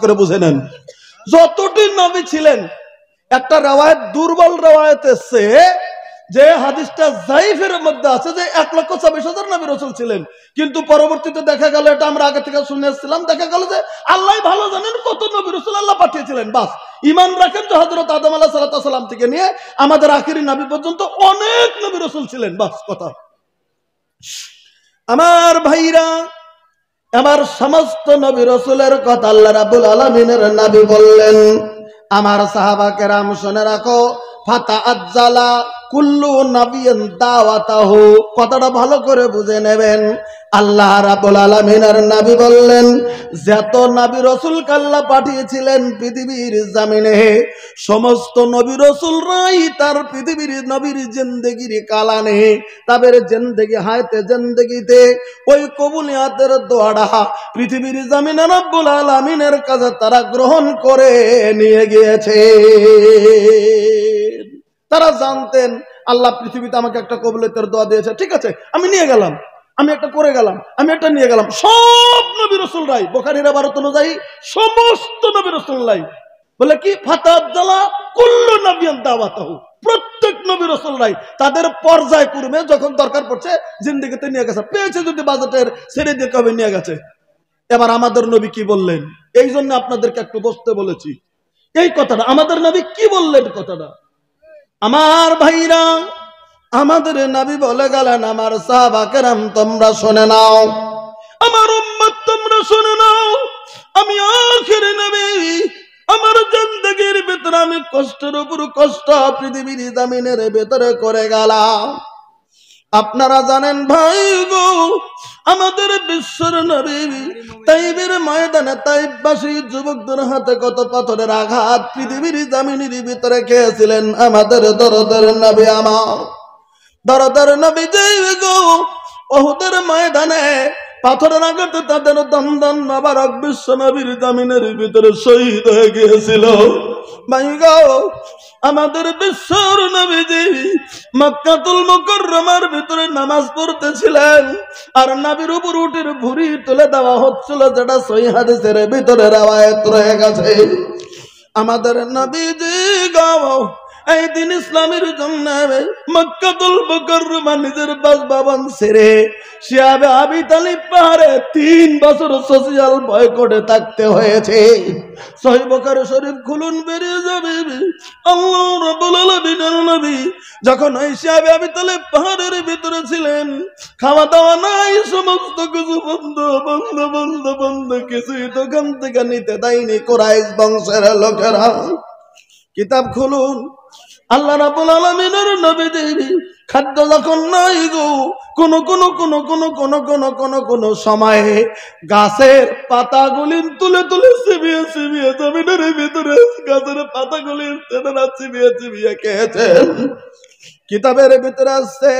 করে বুঝে নেন, যতটি নবী ছিলেন, একটা রেওয়ায়েত দুর্বল রেওয়ায়েত এসছে যে হাদিসটা যায়েফের মধ্যে আছে যে 1,26,000 নবী রাসূল ছিলেন, কিন্তু পরবর্তীতে দেখা গেল, এটা আমরা আগে থেকে শুনে এসেছিলাম, দেখা গেল যে আল্লাহ ভালো জানেন কত নবী রাসূল আল্লাহ পাঠিয়েছিলেন। বাস ঈমান রাখেন যে হযরত আদম আলাইহিস সালাম থেকে নিয়ে আমাদের আখিরি নবী পর্যন্ত অনেক নবী রাসূল ছিলেন। বাস কথা। আমার ভাইরা, আমার সমস্ত নবী রাসূলের কথা আল্লাহ রাব্বুল আলামিনের নবী বললেন। আমার সাহাবা কেরাম শুনে রাখো, ফাতাআজ্জালা কুল্লু নাবিয়্যিন দাওয়াতাহু, কথাটা ভালো করে বুঝে নেবেন। আল্লাহ রাব্বুল আলামিনের নবী বললেন, যত নবী রাসূলকে আল্লাহ পাঠিয়েছিলেন পৃথিবীর জমিনে, সমস্ত নবী রাসূলরাই তার পৃথিবীর নবীর জিন্দেগির কালানে, তাদের জিন্দেগি হায়াতে জিন্দেগিতে ওই কবুলিয়াতের দোয়াটা পৃথিবীর জমিনে রব্বুল আলামিনের কাছে তারা গ্রহণ করে নিয়ে গিয়েছে। তারা জানতেন আল্লাহ পৃথিবীতে আমাকে একটা কবুলিয়তের দোয়া দিয়েছে, ঠিক আছে আমি নিয়ে গেলাম, আমি একটা করে গেলাম, আমি একটা নিয়ে গেলাম। সব নবী রাসূলরাই বুখারীর 12 অনুযায়ী সমস্ত নবী রাসূলরাই বলে কি, ফাতাআজ্জালা কুল্লু নাবিয়্যিন দাওয়াতাহু, প্রত্যেক নবী রাসূলরাই তাদের পর্যায়ক্রমে যখন দরকার পড়ছে জিন্দেগিতে নিয়ে গেছে, পেয়েছে যদি বাজেটের ছেড়ে দিয়ে কবে নিয়ে গেছে। এবার আমাদের নবী কি বললেন, এই জন্য আপনাদেরকে একটু বসতে বলেছি। এই কথাটা আমাদের নবী কি বললেন, কথাটা আমার ভাইরা, আমাদের নবী বলে গেলেন, আমার সাহাবা কেরাম তোমরা শুনে নাও, আমার উম্মত তোমরা শুনে নাও, আমি আখির নবী, আমার জিন্দেগির ভিতরে আমি কষ্টের উপর কষ্ট পৃথিবীর জমিনের ভিতরে করে গেলাম। আপনারা জানেন ভাই গো, আমাদের বিশ্বের নবী তাইবের ময়দানে তাইববাসী যুবকদের হাতে কত পাথরের আঘাত পৃথিবীর জমিনের ভিতরে খেয়েছিলেন আমাদের দরদের নবী, আমার দরদের নবী যে গো উহুদের ময়দানে পাথরের আঘাতে তাদের দন্দন মোবারক বিশ্ব নবীর জমিনের ভিতরে শহীদ হয়ে গিয়েছিল। ভাই গো, আমাদের বিশ্বর নবীজি মক্কাতুল মুকাররমার ভিতরে নামাজ পড়তেছিলেন, আর নবীর উপর উটের ভুঁড়ি তুলে দেওয়া হচ্ছিল, যেটা সহিহ হাদিসের ভিতরে রওয়ায়াত রয়ে গেছে। আমাদের নবীজি গো এই দিন ইসলামের জন্য মক্কাতুল মুকাররমা নিজের বাসভবন ছেড়ে শিয়াবে আবি তালিব পাহাড়ে 3 বছর সোশ্যাল বয়কটে থাকতে হয়েছে। সহিহ বুখারী শরীফ খুলুন, বেরিয়ে যাবে। আল্লাহ রাব্বুল আলামিনের নবী যখন ওই শিয়াবে আবি তালিব পাহাড়ের ভিতরে ছিলেন, খাওয়া দাওয়া নাই, সমস্ত কিছু বন্ধ বন্ধ বন্ধ বন্ধ, কিছুই দোকান থেকে নিতে দেয়নি কুরাইশ বংশের লোকেরা। কিতাব খুলুন, আল্লাহ রাব্বুল আলামিনের নবী দেবী খাদ্য যখন নাই গো, কোন কোন কোন কোন কোন কোন কোন কোন সময়ে গাছের পাতাগুলি তুলে তুলে চিবিয়ে চিবিয়ে জমিনের ভিতরে গাছের পাতাগুলি চিবিয়ে চিবিয়ে খেয়েছেন। কিতাবের ভিতরে আসছে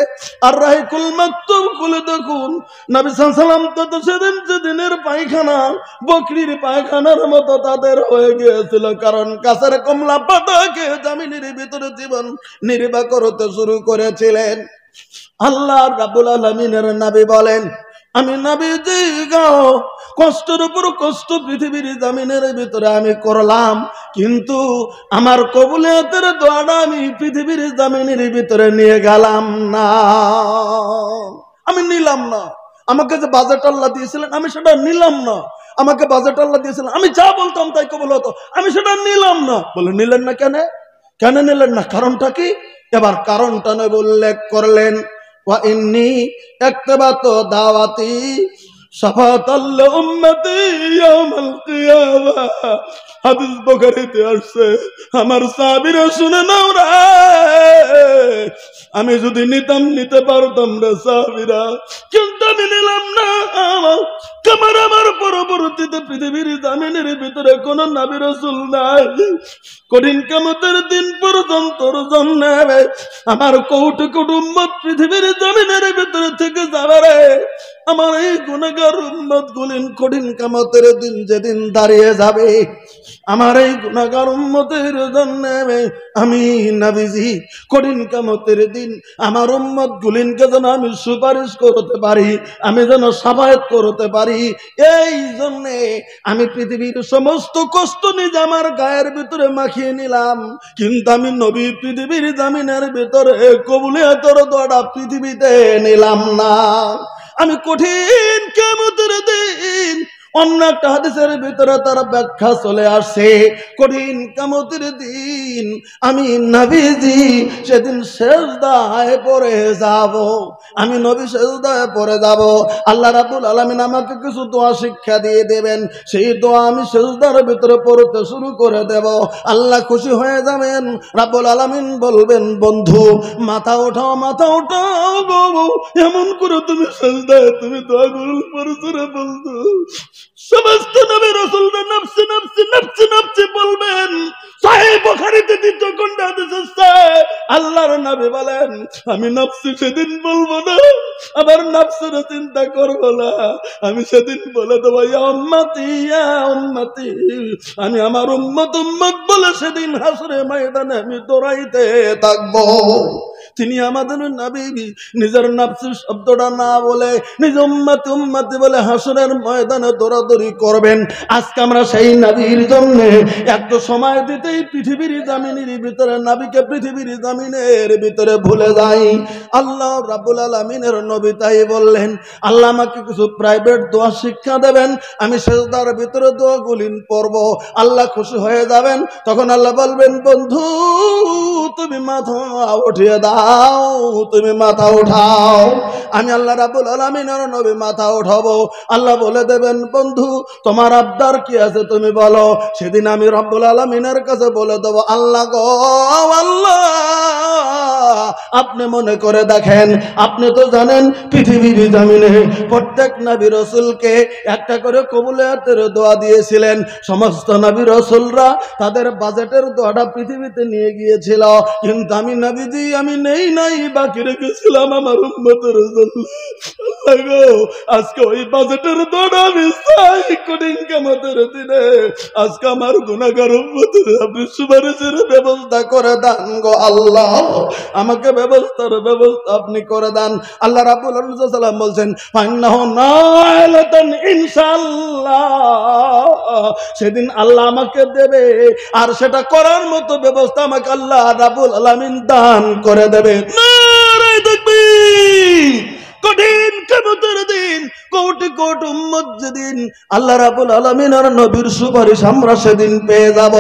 আর রাহিকুল মাকতুব খুলে দেখুন, নবী সাল্লাল্লাহু আলাইহি ওয়াসাল্লাম তো সেদিন সেদিনের পায়খানা বকরির পায়খানার মতো তাদের হয়ে গিয়েছিল, কারণ গাছের কমলা পাতা খেয়ে জমিনের ভিতরে জীবন নির্বাহ করতে শুরু করেছিলেন। আল্লাহ রাব্বুল আলামিনের নবী বলেন, আমি নবীজি গো কষ্টের উপর কষ্ট পৃথিবীর জমিনের ভিতরে আমি করলাম, কিন্তু আমার কবুলিয়তের দোয়াটা আমি পৃথিবীর জমিনের ভিতরে নিয়ে গেলাম না, আমি নিলাম না। আমাকে যে বাজেট আল্লাহ দিয়েছিলেন আমি সেটা নিলাম না, আমাকে বাজেট আল্লাহ দিয়েছিলেন আমি যা বলতাম তাই কবুল হতো, আমি সেটা নিলাম না। বলে নিলেন না কেন, কেন নিলেন না, কারণটা কি? এবার কারণটা নবী উল্লেখ করলেন, ওয়া ইন্নী ইক্তাবাতু দাওয়াতি শাফাতাল উম্মতি ইয়াউমাল কিয়ামা। হাদিস বুখারীতে আসছে, আমার সাহাবীরা শুনে নাও রে, আমি যদি নিতাম নিতে পারতাম রে সাহাবীরা, কিন্তু আমি নিলাম না। আমার পরবর্তীতে পৃথিবীর জামিনের ভিতরে কোন নবী রাসূল নাই, কঠিন কিয়ামতের দিন পর্যন্ত জন্য আমার কোটি কোটি উম্মত পৃথিবীর জামিনের ভিতরে থেকে যাবে রে। আমার এই গুনাহগার উম্মত গুলিন কঠিন কিয়ামতের দিন যেদিন দাঁড়িয়ে যাবে, আমার এই গুনাহগার উম্মতের জন্য আমি নবীজি কঠিন কিয়ামতের দিন আমার উম্মত গুলিনকে যেন আমি সুপারিশ করতে পারি, আমি যেন শাফায়াত করতে পারি। এই জন্য আমি পৃথিবীর সমস্ত কষ্ট নিজে আমার গায়ের ভিতরে মাখিয়ে নিলাম, কিন্তু আমি নবী পৃথিবীর জামিনের ভিতরে কবুলিয়াতের দোয়াটা পৃথিবীতে নিলাম না। আমি কঠিন কিয়ামতের দিন, অন্য একটা হাদিসের ভিতরে তার ব্যাখ্যা চলে আসে, কঠিন কিয়ামতের দিন আমি নবীজি সেদিন সিজদায় পড়ে যাব, আমি নবী সিজদায় পড়ে যাব। আল্লাহ রাব্বুল আলামিন আমাকে কিছু দোয়া শিক্ষা দিয়ে দেবেন, সেই দোয়া আমি সিজদার ভিতরে পড়তে শুরু করে দেব। আল্লাহ খুশি হয়ে যাবেন, রাব্বুল আলামিন বলবেন, বন্ধু মাথা উঠাও, মাথা উঠাও গো, এমন করে তুমি সিজদায় তুমি দোয়াগুলো পড়ছো রে বন্ধু। সমস্ত নবী রাসূলরা নফসি নফসি নফসি নফসি বলবেন। সহিহ বুখারীতে দ্বিতীয় খণ্ড হাদিস আছে, আল্লাহর নবী বলেন, আমি নফসি সেদিন বলবো না, আবার নফসের চিন্তা করবো না, আমি সেদিন বলে দেবো ইয়া উম্মতি ইয়া উম্মতি, আমি আমার উম্মত উম্মত বলে সেদিন হাসরের ময়দানে আমি দৌড়াইতে থাকবো। তিনি আমাদের নবী নিজের নফসি শব্দটা না বলে নিজ উম্মতি উম্মতি বলে হাসরের ময়দানে দৌড়াদৌড়ি করবেন। আজকে আমরা সেই নবীর জন্য একটু সময় দিতেই পৃথিবীর জামিনের ভিতরে নবীকে পৃথিবীর জামিনের ভিতরে ভুলে যাই। আল্লাহ রাব্বুল আলামিনের নবী তাই বললেন, আল্লাহ আমাকে কিছু প্রাইভেট দোয়া শিক্ষা দেবেন, আমি সিজদার ভিতরে দোয়াগুলি পড়ব, আল্লাহ খুশি হয়ে যাবেন। তখন আল্লাহ বলবেন, বন্ধু তুমি মাথা উঠিয়ে দাও, তুমি মাথা উঠাও। আমি আল্লাহ রাব্বুল আলামিনের নবী মাথা উঠাবো, আল্লাহ বলে দেবেন, বন্ধু তোমার আবদার কি আছে তুমি বলো। সেদিন আমি রব্বুল আলামিনের কাছে বলে দেবো, আল্লাহ গো আল্লাহ, আপনি মনে করে দেখেন, আপনি তো জানেন পৃথিবীর জমিনে প্রত্যেক নবী রাসূলকে একটা করে কবুলিয়াতের দোয়া দিয়েছিলেন। সমস্ত নবী রাসূলরা তাদের বাজেটের দোয়াটা পৃথিবীতে নিয়ে গিয়েছিল, কিন্তু আমি নবীজি আমি নেই নাই বাকি রেখেছিলাম আমার উম্মতের জন্য। আল্লাহ গো আজকে ওই বাজেটের দোয়াটা আমি চাই কঠিন কিয়ামতের দিনে, আজকে আমার গুনাহগার উম্মতের আপনি সুপারিশের ব্যবস্থা করে দেন গো আল্লাহ, আমাকে ব্যবস্থার ব্যবস্থা আপনি করে দেন। আল্লাহ রাব্বুল আলামিন সাল্লাল্লাহু বলছেন, ফাইন্নাহু নাইলাতান ইনশাআল্লাহ, সেদিন আল্লাহ আমাকে দেবে, আর সেটা করার মতো ব্যবস্থা আমাকে আল্লাহ রাব্বুল আলামিন দান করে দেবে। নারে তাকবীর! কঠিন কিয়ামতের দিন কোটি কোটি উম্মত যেদিন আল্লাহ রাব্বুল আলামিনের নবীর সুপারিশ আমরা সেদিন পেয়ে যাব।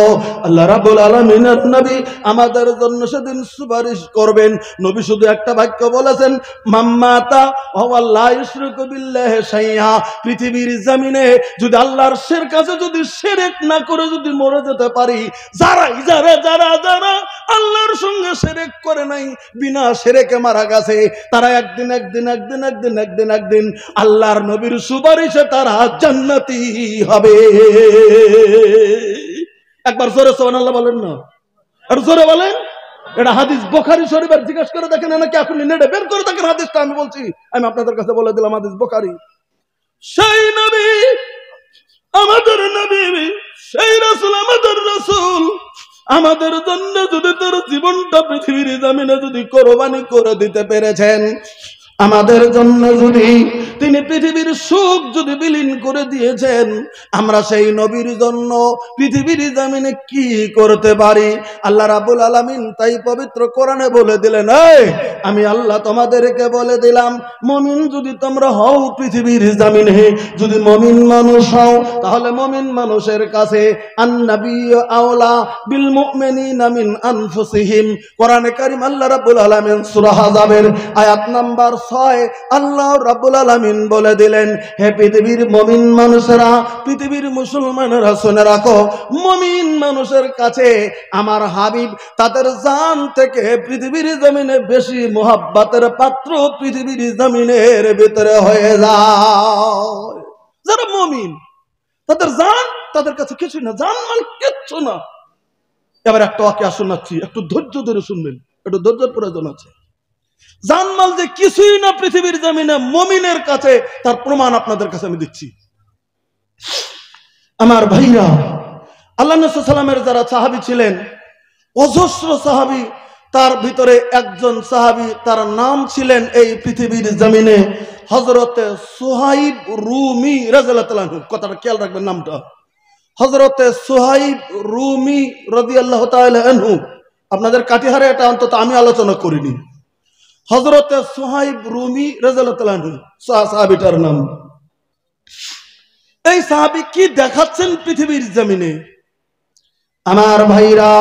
আল্লাহ রাব্বুল আলামিনের নবী আমাদের জন্য সেদিন সুপারিশ করবেন। নবী শুধু একটা বাক্য বলেছেন, মাম্মাতা ওয়া লা ইশরিকু বিল্লাহি শাইআ, পৃথিবীর জমিনে যদি আল্লাহর কাছে যদি শিরক না করে যদি মরে যেতে পারি, যারা যারা আল্লাহর সঙ্গে শিরক করে নাই, বিনা শিরকে মারা গেছে, তারা একদিন আল্লাহর নবীর সুপারিশে তারা জান্নাতি হবে। একবার জোরে সুবহানাল্লাহ বলেন না, আর জোরে বলেন। এটা হাদিস বুখারী শরীফের, জিজ্ঞেস করে দেখেন নাকি আপনি নেটে বের করে দেখেন হাদিসটা। আমি বলছি, আমি আপনাদের কাছে বলে দিলাম হাদিস বুখারী। সেই নবী আমাদের নবী, সেই রাসূল আমাদের রাসূল, আমাদের জন্য যদি তার জীবনটা পৃথিবীর জমিনে যদি কোরবানি করে দিতে পেরেছেন, আমাদের জন্য যদি তিনি পৃথিবীর সুখ যদি বিলীন করে দিয়েছেন, আমরা সেই নবীর জন্য পৃথিবীর জমিনে কি করতে পারি? আল্লাহ রাব্বুল আলামিন তাই পবিত্র কোরআনে বলে দিলেন, এই আমি আল্লাহ তোমাদেরকে বলে দিলাম, মুমিন যদি তোমরা হও পৃথিবীর জমিনে, যদি মুমিন মানুষ হও, তাহলে মুমিন মানুষের কাছে আন-নাবিয়্যু আওলা বিল মুমিনিনা মিন আনফুসিহিম। কোরআনে কারীম আল্লাহ রাব্বুল আলামিন সূরা আহজাবের আয়াত নাম্বার 6 আল্লাহ রাব্বুল আলামিন বলে দিলেন, হে পৃথিবীর মুমিন মানুষেরা, পৃথিবীর মুসলমানেরা শুনে রাখো, মুমিন মানুষের কাছে আমার হাবিব তাদের জান থেকে পৃথিবীর জমিনে বেশি মোহাব্বতের পাত্র পৃথিবীর জমিনের ভিতরে হয়ে যায়। যারা মুমিন তাদের জান তাদের কাছে কিছু না, জান মাল কিচ্ছু না। এবার একটা ওয়াকিয়া শোনাচ্ছি, একটু ধৈর্য ধরে শুনবেন, একটু ধৈর্যের প্রয়োজন আছে। জানমাল যে কিছুই না পৃথিবীর জমিনে মুমিনের কাছে, তার প্রমাণ আপনাদের কাছে আমি দিচ্ছি। আমার ভাইরা, আল্লাহ নবী সাল্লামের যারা সাহাবী ছিলেন, অজস্র সাহাবী, তার ভিতরে একজন সাহাবী, তার নাম ছিলেন এই পৃথিবীর জমিনে হযরতে সুহাইব রুমি রাদিয়াল্লাহু তাআলা আনহু। কথাটা খেয়াল রাখবেন নামটা, হযরতে সুহাইব রুমি রাদিয়াল্লাহু তাআলা আনহু। আপনাদের কাটিহারে এটা অন্তত আমি আলোচনা করিনি। হযরতে সুহাইব রুমি রাদিয়াল্লাহু তাআলা আনহু সাহাবীটার নাম। এই সাহাবী কি দেখাচ্ছেন পৃথিবীর জমিনে? আমার ভাইরা,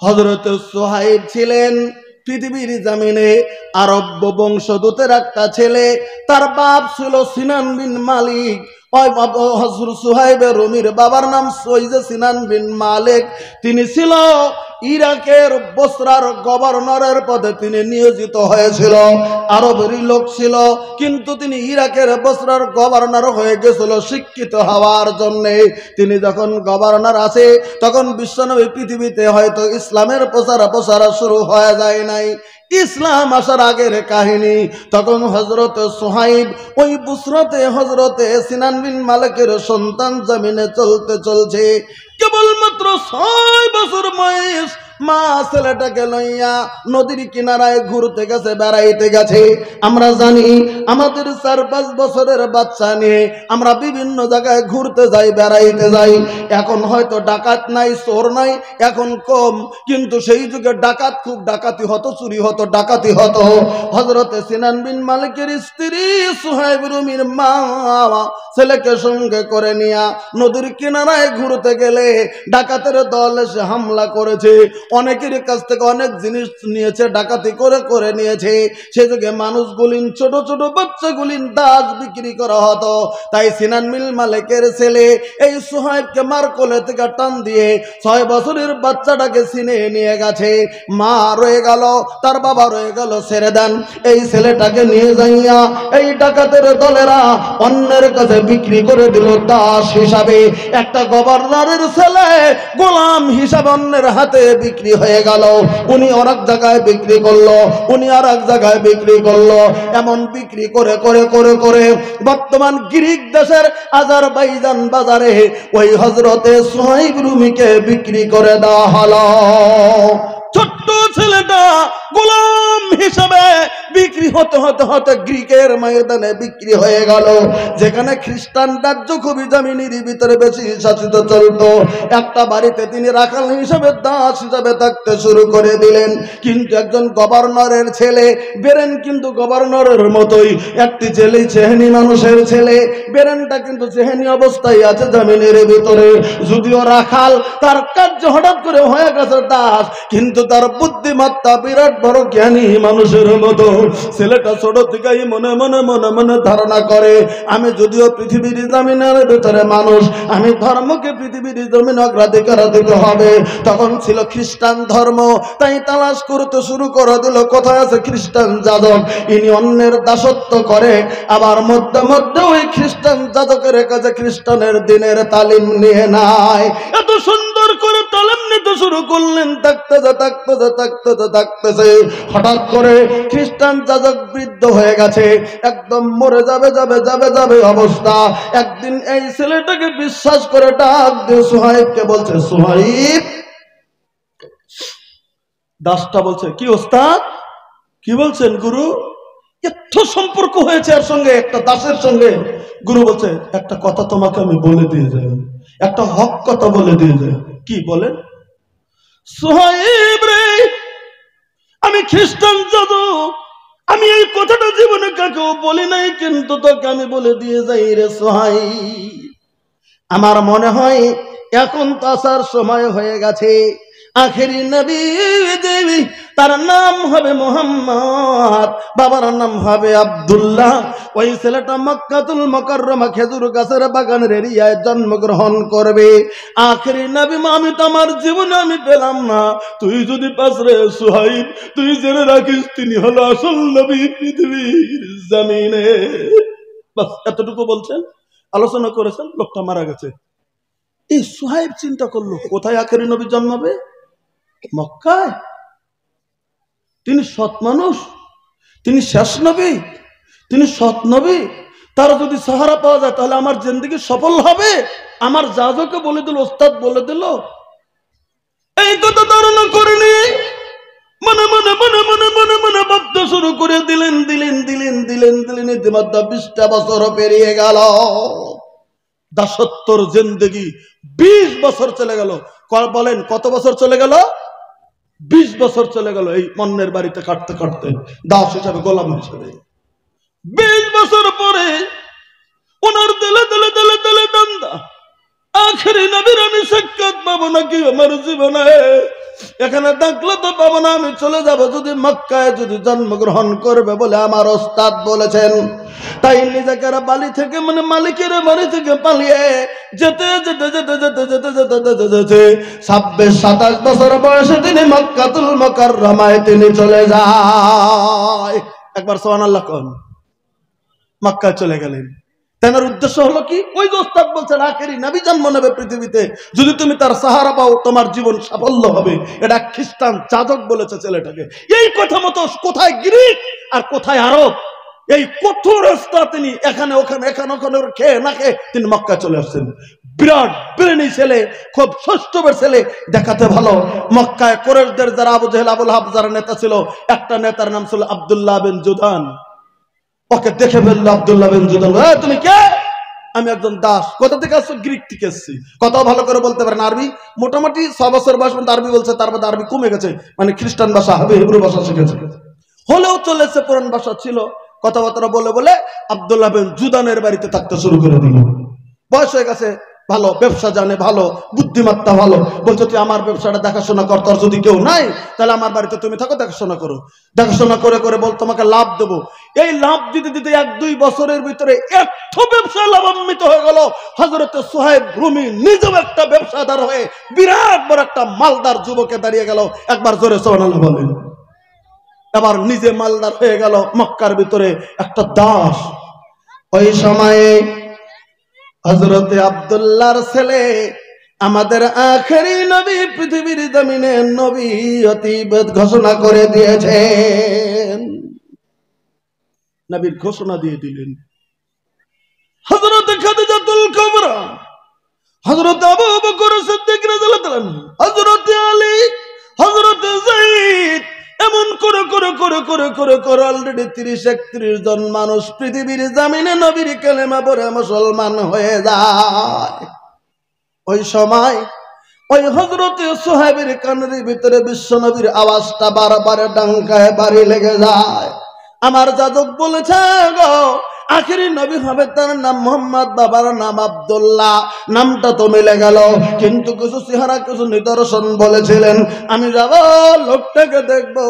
হযরতে সুহাইব ছিলেন পৃথিবীর জমিনে আরব বংশোদ্ভূতের একটা ছেলে। তার বাপ ছিল সিনান বিন মালিক। ওই হযরত সুহাইব রুমির বাবার নাম সিনান বিন মালিক। তিনি ছিল ইরাকের বসরার গভর্নরের পদে তিনি নিয়োজিত হয়েছিল। আরবেরই লোক ছিল, কিন্তু তিনি ইরাকের বসরার গভর্নর হয়ে গেছিল শিক্ষিত হওয়ার জন্যে। তিনি যখন গভর্নর আছে, তখন বিশ্বনবী পৃথিবীতে হয়তো ইসলামের প্রচার শুরু হয়ে যায় নাই, ইসলাম আসার আগের কাহিনী। তখন হযরত সুহাইব ওই বুসরাতে হযরতে সিনান বিন মালিকের সন্তান জমিনে চলছে। কেবলমাত্র 6 বছর বয়স, মা ছেলেটাকে লইয়া নদীর কিনারায় ঘুরতে গেছে, বেড়াইতে গেছে। আমরা জানি আমাদের 4-5 বছরের বাচ্চা নিয়ে আমরা বিভিন্ন জায়গায় ঘুরতে যাই, বেড়াইতে যাই। এখন হয়তো ডাকাত নাই, চোর নাই, এখন কম, কিন্তু সেই যুগে ডাকাত খুব ডাকাতি হতো, চুরি হতো, ডাকাতি হতো। হযরতে সিনান বিন মালিকের স্ত্রী সুহাইব রুমির মা ছেলেকে সঙ্গে করে নিয়া নদীর কিনারায় ঘুরতে গেলে ডাকাতের দল এসে হামলা করেছে। অনেকের কাছ থেকে অনেক জিনিস নিয়েছে, ডাকাতি করে নিয়েছে। সে যুগে মানুষগুলিন, ছোট ছোট বাচ্চাগুলিন দাস বিক্রি করা হতো। তাই সিনান বিন মালিকের ছেলে এই সুহাইবকে মার কোলে থেকে টান দিয়ে 6 বছরের বাচ্চাটাকে ছিনে নিয়ে গেছে। মা রয়ে গেল, তার বাবা রয়ে গেল, ছেড়ে দেন। এই ছেলেটাকে নিয়ে যাইয়া এই ডাকাতের দলেরা অন্যের কাছে বিক্রি করে দিল দাস হিসাবে। একটা গভর্নরের ছেলে গোলাম হিসাবে অন্যের হাতে বিক্রি হয়ে গেল। উনি আর এক জায়গায় বিক্রি করলো, উনি আর এক জায়গায় বিক্রি করলো। এমন বিক্রি করে করে করে করে বর্তমান গ্রিক দেশের আজারবাইজান বাজারে ওই হযরতে সুহাইব রুমিকে বিক্রি করে দেওয়া হলো। ছোট্ট ছেলেটা গোলাম হিসাবে বিক্রি হতে হতে হতে গ্রিকের ময়দানে বিক্রি হয়ে গেল, যেখানে খ্রিস্টান রাজ্য খুবই জমিনের ভিতরে বেশি শাসিত চলত। একটা বাড়িতে তিনি রাখাল হিসাবে, দাস হিসাবে থাকতে শুরু করে দিলেন। কিন্তু একজন গভর্নরের ছেলে বেরেন, কিন্তু গভর্নরের মতোই একটি ছেলে, চেহানি মানুষের ছেলে। বেরেনটা কিন্তু চেহানি অবস্থায় আছে জমিনের ভিতরে, যদিও রাখাল, তার কার্য হঠাৎ করে হয়ে গেছে দাস, কিন্তু তার বুদ্ধিমত্তা বিরাট বড় জ্ঞানী মানুষের মতো। ছেলেটা ছোট থেকেই মনে মনে মনে মনে ধারণা করে, আমি যদিও পৃথিবীর জমিনের ভিতরে মানুষ, আমি ধর্মকে পৃথিবীর জমিনে অগ্রাধিকার দিতে হবে। তখন ছিল খ্রিস্টান ধর্ম, তাই তালাশ করতে শুরু করে দিল কোথায় আছে খ্রিস্টান যাজক, ইনি অন্যের দাসত্ব করে। আবার মধ্যে মধ্যে ওই খ্রিস্টান যাজকের কাছে খ্রিস্টানের দিনের তালিম নিয়ে নাই। এত সুন্দর করে তালিম নিতে শুরু করলেন, থাকতেছে হঠাৎ করে খ্রিস্টান যাজক বৃদ্ধ হয়ে গেছে, একদম মরে যাবে অবস্থা। একদিন এই ছেলেটাকে বিশ্বাস করে ডাক দিয়ে সুহাইবকে বলছে, সুহাইব। দাসটা বলছে, কি ওস্তাদ, কি বলছেন গুরু? এত সম্পর্ক হয়েছে এর সঙ্গে, একটা দাসের সঙ্গে। গুরু বলছে, একটা কথা তোমাকে আমি বলে দিয়ে যাই, একটা হক কথা বলে দিয়ে যাই। কি বলেন? সুহাইব রে, আমি খ্রিস্টান যাজক, আমি এই কথাটা জীবনে কাকেও বলি নাই, কিন্তু তোকে আমি বলে দিয়ে যাই রে সুহাইব। আমার মনে হয় এখন তো আসার সময় হয়ে গেছে। আখেরি নবী দেবী, তার নাম হবে মুহাম্মদ, বাবার নাম হবে আব্দুল্লাহ। ওই ছেলেটা মক্কাতুল মুকাররমা খেজুর গাছের বাগানের এরিয়ায় জন্মগ্রহণ করবে। আখেরি নবী আমি তো আমার জীবনে আমি পেলাম না, তুই যদি পাস রে সুহাইব, তুই জেনে রাখিস তিনি হলো আসল নবী পৃথিবীর জমিনে। বাস এতটুকু বলছেন, আলোচনা করেছেন, লোকটা মারা গেছে। এই সুহাইব চিন্তা করলো, কোথায় আখেরি নবী জন্মাবে? মক্কায়। তিনি সৎ মানুষ, তিনি শেষ নবী, তিনি সৎ নবী, তার যদি সাহারা পাওয়া যায় তাহলে আমার জিন্দেগি সফল হবে। আমার জাজকে বলে দিল, ওস্তাদ বলে দিল, এই কথা ধারণা করেনি। মনে মনে মনে মনে মনে মনে ভাবতে শুরু করে দিলেন। ইতিমধ্যে 20টা বছর পেরিয়ে গেল। দাসত্বর জিন্দেগি 20 বছর চলে গেল। বলেন কত বছর চলে গেল? 20 বছর চলে গেল এই অন্যের বাড়িতে কাটতে কাটতে, দাস হিসাবে, গোলাম হিসাবে। 20 বছর পরে ওনার দিলে দিলে দিলে দিলে দান্দা, আখেরি নবীর আমি সাক্ষাৎ পাবো নাকি আমার জীবনে? এখানে ডাকলে তো পাবো না, আমি চলে যাব যদি মক্কায় যদি জন্মগ্রহণ করবে বলে আমার ওস্তাদ বলেছেন। তাই নিজেকে বাড়ি থেকে মানে মালিকের বাড়ি থেকে পালিয়ে যেতে যেতে যেতে যেতে যেতে যেতে যেতে যেতে 26-27 বছর বয়সে তিনি মক্কাতুল মুকাররমায় তিনি চলে যায়। একবার সুবহানাল্লাহ কোন। মক্কায় চলে গেলেন। তার উদ্দেশ্য হলো কি? ওই যে ওস্তাদ বলছেন আখেরি নবী জন্ম নেবে পৃথিবীতে, যদি তুমি তার সাহারা পাও তোমার জীবন সাফল্য হবে। এটা খ্রিস্টান যাজক বলেছে ছেলেটাকে। এই কথা মতো কোথায় গ্রিক আর কোথায় আরব, এই কঠোর রাস্তা তিনি এখানে ওখানে এখানে ওখানে খেয়ে না খেয়ে তিনি মক্কায় চলে আসছেন। বিরাট ব্রেনি ছেলে, খুব ষষ্ঠবের ছেলে, দেখাতে ভালো। মক্কায় কুরাইশদের যারা আবু জেহেল আবুল হাব যারা নেতা ছিল, একটা নেতার নাম ছিল আব্দুল্লাহ বিন জুদান। ওকে দেখে ফেললো আব্দুল্লাহ বিন জুদান, তুমি কে? আমি একজন দাস। কোথা থেকে আসছো? গ্রিক থেকে এসেছি। কথা ভালো করে বলতে পারেন আরবি, মোটামুটি 6 বছর বয়স পর্যন্ত আরবি বলছে, তারপর আরবি কমে গেছে, মানে খ্রিস্টান ভাষা হবে, হিব্রু ভাষা শিখেছে। হলেও চলেছে, পুরান ভাষা ছিল। কথাবার্তা বলে বলে আব্দুল্লাহ বিন জুদানের বাড়িতে থাকতে শুরু করে দিল। বয়স হয়ে গেছে, ভালো, ব্যবসা জানে ভালো, বুদ্ধিমত্তা ভালো। বলছো তুই আমার ব্যবসাটা দেখাশোনা কর, তোর যদি কেউ নাই তাহলে আমার বাড়িতে তুমি থাকো, দেখাশোনা করো। দেখাশোনা করে করে বল তোমাকে লাভ দেবো। এই লাভ দিতে দিতে 1-2 বছরের ভিতরে এত ব্যবসা লাভান্বিত হয়ে গেল, হযরতে সুহাইব রুমি নিজেও একটা ব্যবসাদার হয়ে বিরাট বড় একটা মালদার যুবকে দাঁড়িয়ে গেল। একবার জোরে সুবহানাল্লাহ বলেন। এবার নিজে মালদার হয়ে গেল, মক্কার ভিতরে একটা দাস। ওই সময়ে হযরতে আব্দুল্লাহর ছেলে আমাদের আখেরি নবী, পৃথিবীর জমিনে নবীয়তি ঘোষণা করে দিয়েছেন। নবীর ঘোষণা দিয়ে দিলেন। হযরতে খাদিজাতুল কুবরা, হযরত আবু বকর সিদ্দিক রাদিয়াল্লাহু আনহু, হযরতে আলী, হযরতে যায়েদ, এমন করে করে করে করে করে করে অলরেডি 30-31 জন মানুষ পৃথিবীর জমিনে নবীর কালেমা পড়ে মুসলমান হয়ে যায়। ওই সময় ওই হযরতে সুহাইবের কানের ভিতরে বিশ্ব নবীর আওয়াজটা বারবার ডাঙ্কায় বাড়ি লেগে যায়। আমার যাজক বলেছে গো, আখেরি নবী হবে, তার নাম মোহাম্মদ, বাবার নাম আব্দুল্লাহ। নামটা তো মিলে গেল, কিন্তু কিছু চেহারা কিছু নিদর্শন বলেছিলেন। আমি যাব লোকটাকে দেখবো।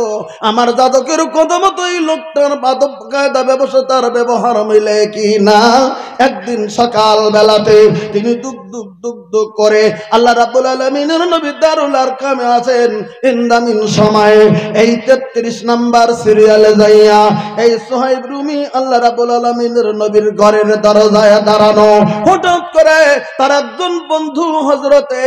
আমার যাদকের কথা মতো এই লোকটার বাদব কায়দা ব্যবসা তার ব্যবহার মিলে কি না। একদিন সকাল বেলাতে তিনি দুক দুক দুক দুক করে আল্লাহ রাব্বুল আলামিনের নবী দারুল আরকামে আছেন। ইনদামিন সময়ে এই 33 নাম্বার সিরিয়ালে যাইয়া এই সুহাইব রুমি আল্লাহ রাব্বুল আলামিন নবীর ঘরের দরজায় দাঁড়ানো। হঠাৎ করে তার একজন বন্ধু হযরতে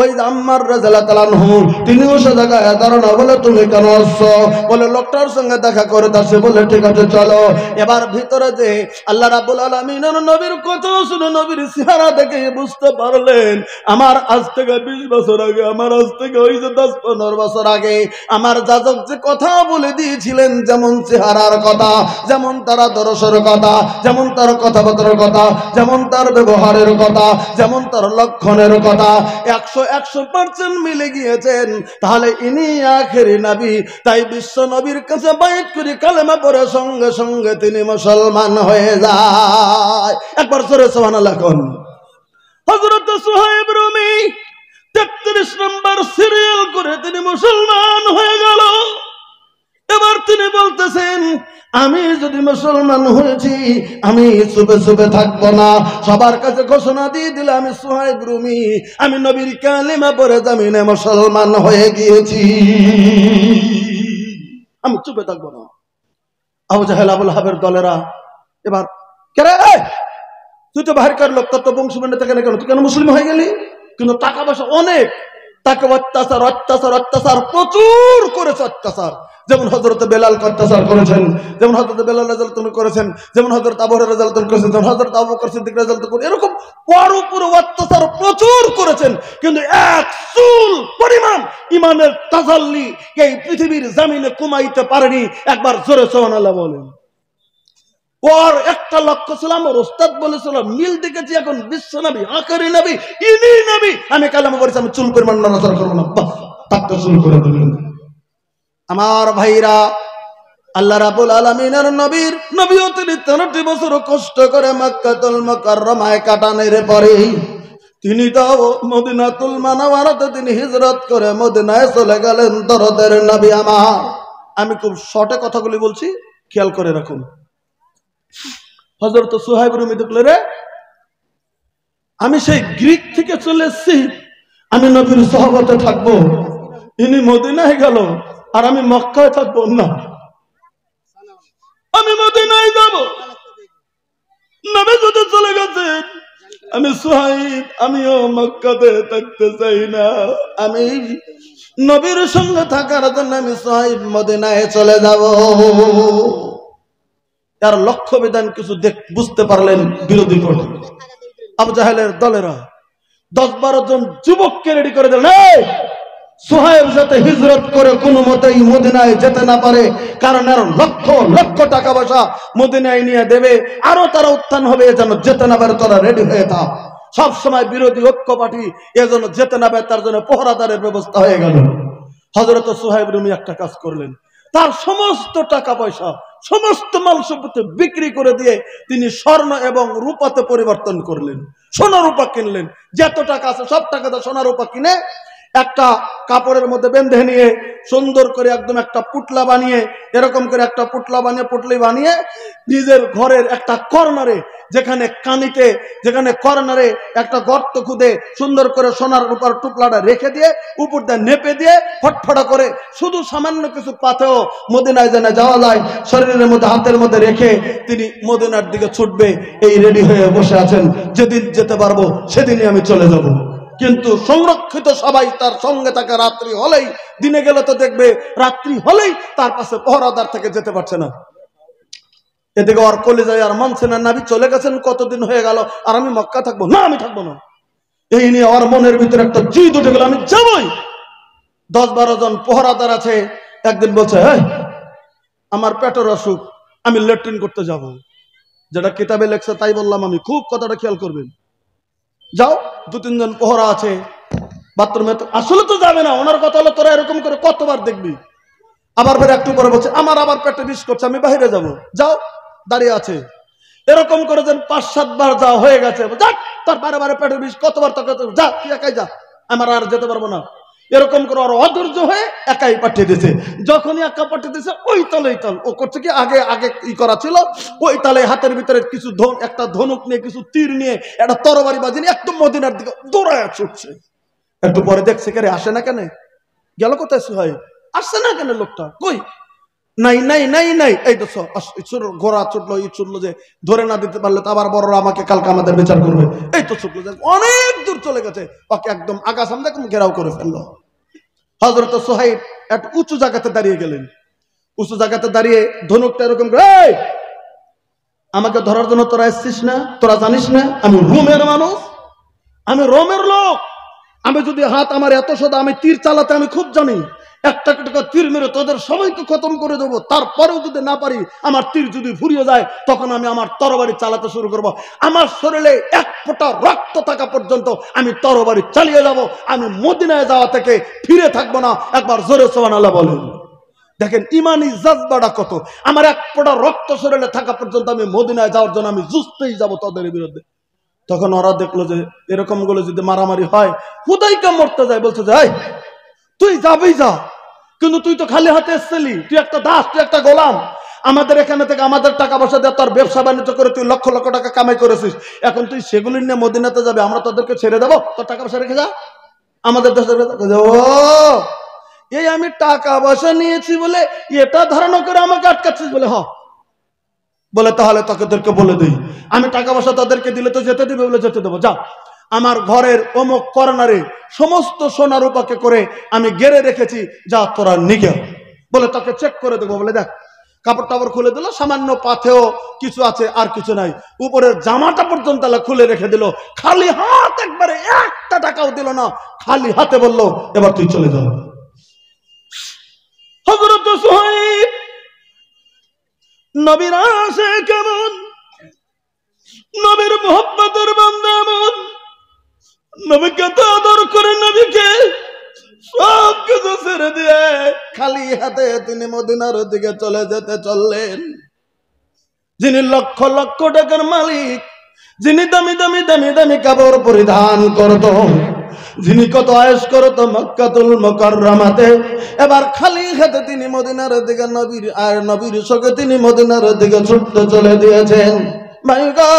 ওই আম্মার রাদিয়াল্লাহু তাআলা আনহু, তিনিও সে জায়গায় দাঁড়ানো। বলে তুমি কেন আসছো? বলে লোকটার সঙ্গে দেখা করে আসছে। বলে ঠিক আছে চলো। এবার ভিতরে যে আল্লাহ রাব্বুল আলামিনের নবীর কথা শুনে নবীর চেহারা দেখে বুঝতে পারলেন আমার আজ থেকে 20 বছর আগে, আমার আজ থেকে ওই যে 10-15 বছর আগে আমার যাজক যে কথা বলে দিয়েছিলেন, যেমন চেহারার কথা, যেমন তার আদর্শের কথা, যেমন তার কথাবার্তার কথা, যেমন তার ব্যবহারের কথা, যেমন তার লক্ষণের কথা 100% মিলে গিয়েছেন। তাহলে ইনি আখেরি নবী। তাই বিশ্ব নবীর কাছে বাইত করে কালেমা পড়ে সঙ্গে সঙ্গে তিনি মুসলমান হয়ে যায়। একবার জোরে সুবহানাল্লাহ কোন। হযরত সুহাইব রুমি 33 নম্বর সিরিয়াল করে তিনি মুসলমান হয়ে গেল। এবার তিনি বলতেছেন, আমি যদি মুসলমান হয়েছি আমি চুপে চুপে থাকবো না। সবার কাছে ঘোষণা দিয়ে দিলে আমি সুহাইব রুমি, আমি নবীর কালিমা পড়ে জামিনে মুসলমান হয়ে গিয়েছি, আমি চুপে থাকবো না। আবু জাহেল আবুল হাবের দলেরা এবার, কেরে তুই তো বাহিরকার লোক, তোর তো বংশীবান্ডে থাকে না কেন, তুই কেন মুসলিম হয়ে গেলি? কিন্তু টাকা পয়সা অনেক, তাকে অত্যাচার অত্যাচার অত্যাচার প্রচুর করেছে, অত্যাচার। যেমন হযরত বেলাল অত্যাচার করেছেন, যেমন হযরত বেলাল রাদিয়াল্লাহু আনহু করেছেন, যেমন হযরত আবু হুরায়রা রাদিয়াল্লাহু আনহু করেছেন, যেমন হযরত আবু বকর সিদ্দিক রাদিয়াল্লাহু আনহু এরকম পর উপরে অত্যাচার প্রচুর করেছেন, কিন্তু এক চুল পরিমাণ ইমানের তাজাল্লি এই পৃথিবীর জমিনে কমাইতে পারেনি। একবার জোরে সুবহানাল্লাহ বলেন। ওর একটা লক্ষ্য ছিল, আমার ওস্তাদ বলেছিল মিল দেখেছি এখন বিশ্ব নবী আখেরি নবী ইনি নবী, আমি কালামে পড়েছি আমি চুল পরিমাণ নড়াচড়া করবো না, বাস তাকটা চুল করে দিলেন। আমার ভাইরা, আল্লাহ রাব্বুল আলামিনের নবীও তিনি 13টি বছর কষ্ট করে মক্কাতুল মুকাররমায় কাটানোর পরে তিনি তো মদিনাতুল মুনাওয়ারাতে তিনি হিজরত করে মদিনায় চলে গেলেন। দরদের নবী আমার, আমি খুব শর্টে কথাগুলি বলছি, খেয়াল করে রাখুন। হযরত সুহাইব রুমি দেখলে, রে আমি সেই গ্রিক থেকে চলে এসেছি, আমি নবীর সহবতে থাকবো, ইনি মদিনায় গেল আর আমি মক্কায় থাকবো না, আমি মদিনায় যাব, নবী যদি চলে গেছেন, আমি সুহাইব আমিও মক্কাতে থাকতে চাই না, আমি নবীর সঙ্গে থাকার জন্য আমি সুহাইব মদিনায় চলে যাব। তার লক্ষ্য বিধান কিছু বুঝতে পারলেন বিরোধী পক্ষ আবু জাহেলের দলেরা 10-12 জন যুবককে রেডি করে দিলেন, সুহাইব যাতে হিজরত করে কোনো মতেই মদিনায় যেতে না পারে, কারণ আর লক্ষ লক্ষ টাকা পয়সা মদিনায় নিয়ে দেবে, আরো তারা উত্থান হবে, যেন যেতে না পারে, তারা রেডি হয়ে থাক। সব সময় বিরোধী ঐক্য পার্টি এজন্য যেতে না পারে, তার জন্য পহরাদারের ব্যবস্থা হয়ে গেল। হযরত সুহাইব রুমি একটা কাজ করলেন, তার সমস্ত টাকা পয়সা সমস্ত মাল সম্পত্তি বিক্রি করে দিয়ে তিনি স্বর্ণ এবং রূপাতে পরিবর্তন করলেন, সোনা রূপা কিনলেন, যত টাকা আছে সব টাকাতে সোনা রূপা কিনে একটা কাপড়ের মধ্যে বেঁধে নিয়ে সুন্দর করে একদম একটা পুটলা বানিয়ে, এরকম করে একটা পুটলি বানিয়ে নিজের ঘরের একটা কর্নারে, যেখানে কানিতে যেখানে কর্নারে একটা গর্ত খুদে সুন্দর করে সোনার রূপার টুকলাটা রেখে দিয়ে উপর দিয়ে নেপে দিয়ে ফটফটা করে শুধু সামান্য কিছু পাথেও মদিনায় যেন যাওয়া যায়, শরীরের মধ্যে হাতের মধ্যে রেখে তিনি মদিনার দিকে ছুটবে, এই রেডি হয়ে বসে আছেন, যেদিন যেতে পারবো সেদিনই আমি চলে যাব। কিন্তু সংরক্ষিত সবাই তার সঙ্গে থাকে, রাত্রি হলেই, দিনে গেলে তো দেখবে রাত্রি হলেই তার পাশে পহরাদার থেকে যেতে পারছে না। এদিকে ওর কলিজায় আর মানছে না, নবী চলে গেছেন কতদিন হয়ে গেল, আর আমি মক্কা থাকবো না, আমি থাকবো না। এই নিয়ে ওর মনের ভিতরে একটা জিদ উঠে গেল, আমি যাবই। 10-12 জন পহরাদার আছে, একদিন বলছে, হ্যাঁ আমার পেটের অসুখ, আমি ল্যাট্রিন করতে যাব, যেটা কিতাবে লেখছে তাই বললাম আমি, খুব কথাটা খেয়াল করবেন। যাও, 2-3 জন পহরা আছে বাথরুমে, আসলে তো যাবে না, ওনার কথা হলো তোরা এরকম করে কতবার দেখবি। আবার ফের একটু পরে বলছে, আমার আবার পেটে বিষ করছে, আমি বাইরে যাব, যাও, দাঁড়িয়ে আছে। এরকম করে যেন 5-7 বার যাওয়া হয়ে গেছে, তোর বারে বারে পেটের বিষ কতবার, তোকে যা, তুই একাই যা, আমার আর যেতে পারবো না। এরকম করে ওর অধৈর্য হয়ে একাই পাঠিয়ে দিয়েছে। যখনই একা পাঠিয়ে দিয়েছে, ওই তালেই তাল ও করছে কি, আগে আগে ই করা ছিল, ওই তালে হাতের ভিতরে কিছু একটা ধনুক নিয়ে, কিছু তীর নিয়ে, একটা তরবারি বাজিয়ে একদম মদিনার দিকে দৌড়ায় ছুটছে। একটু পরে দেখছে কে আসে না, কেন গেল কোথায় সুহাইব, আসছে না কেন লোকটা, কই নাই নাই নাই নাই, এই তো ঘোড়া ছুটলো, ই ছুটলো, যে ধরে না দিতে পারলে তো আবার বড়রা আমাকে কালকে আমাদের বিচার করবে, এই তো ছুটলো, অনেক দূর চলে গেছে, ওকে একদম আগা সামনে ঘেরাও করে ফেললো। হযরত সুহাইব একটা উঁচু জায়গাতে দাঁড়িয়ে গেলেন, উঁচু জায়গাতে দাঁড়িয়ে ধনুকটা এরকম করে, আমাকে ধরার জন্য তোরা এসছিস না, তোরা জানিস না আমি রোমের মানুষ, আমি রোমের লোক, আমি যদি হাত আমার এত সদা, আমি তীর চালাতে আমি খুব জানি, একটা তীর মেরে তোদের সবাইকে খতম করে দেবো, তারপরেও যদি না পারি, আমার তীর যদি ফুরিয়ে যায়, তখন আমি আমার তরবারি চালাতে শুরু করব, আমার শরীরে এক ফোঁটা রক্ত থাকা পর্যন্ত আমি তরবারি চালিয়ে যাব, আমি মদিনায় যাওয়া থেকে ফিরে থাকবো না। একবার জোরে সুবহানাল্লাহ বলেন। দেখেন ইমানি জাজবাটা কত, আমার এক ফোঁটা রক্ত শরীরে থাকা পর্যন্ত আমি মদিনায় যাওয়ার জন্য আমি যুদ্ধেই যাব তাদের বিরুদ্ধে। তখন ওরা দেখলো যে এরকম গুলো যদি মারামারি হয়, হুদাইকা মরতে যায়, বলছে যে তুই যাবেই যা, কিন্তু তুই তো খালি হাতে এসছিলি, তুই একটা দাস, তুই একটা গোলাম, আমাদের এখানে থেকে আমাদের টাকা পয়সা দিয়ে তোর ব্যবসা বাণিজ্য করে তুই লক্ষ লক্ষ টাকা কামাই করেছিস, এখন তুই সেগুলি নিয়ে মদিনাতে যাবে, আমরা তোদেরকে ছেড়ে দেবো, তোর টাকা পয়সা রেখে যা আমাদের দেশের। ও এই আমি টাকা পয়সা নিয়েছি বলে এটা ধারণা করে আমাকে আটকাচ্ছিস বলে, বলে তাহলে তোদেরকে বলে দিই, আমি টাকা পয়সা তাদেরকে দিলে তো যেতে দিবে বলে যেতে দেবো, যা আমার ঘরের অমুক কর্নারে সমস্ত সোনা রূপাকে করে আমি গেড়ে রেখেছি, যা তোরা নিগে। বলে তোকে চেক করে দেবো। বলে দেখ, কাপড় টাপড় খুলে দিল, সামান্য পাথেও কিছু আছে আর কিছু নাই, উপরের জামাটা পর্যন্ত খুলে রেখে দিল, খালি হাত, একবারে একটা টাকাও দিল না, খালি হাতে বলল এবার তুই চলে যাও। হযরত সুহাইব নবীর আশিক কেমন, নবীর মুহাব্বতের বান্দা এমন, নবীকে তো আদর করে, নবীকে সব কিছু ছেড়ে দিয়ে খালি হাতে তিনি মদিনার দিকে চলে যেতে চললেন। যিনি লক্ষ লক্ষ টাকার মালিক, যিনি দামি দামি দামি দামি কাপড় পরিধান করত, যিনি কত আয়েশ করত মক্কাতুল মুকাররমাতে, এবার খালি হাতে তিনি মদিনার দিকে, নবীর আর নবীর সঙ্গে তিনি মদিনার দিকে ছুটতে চলে দিয়েছেন। ভাই গো,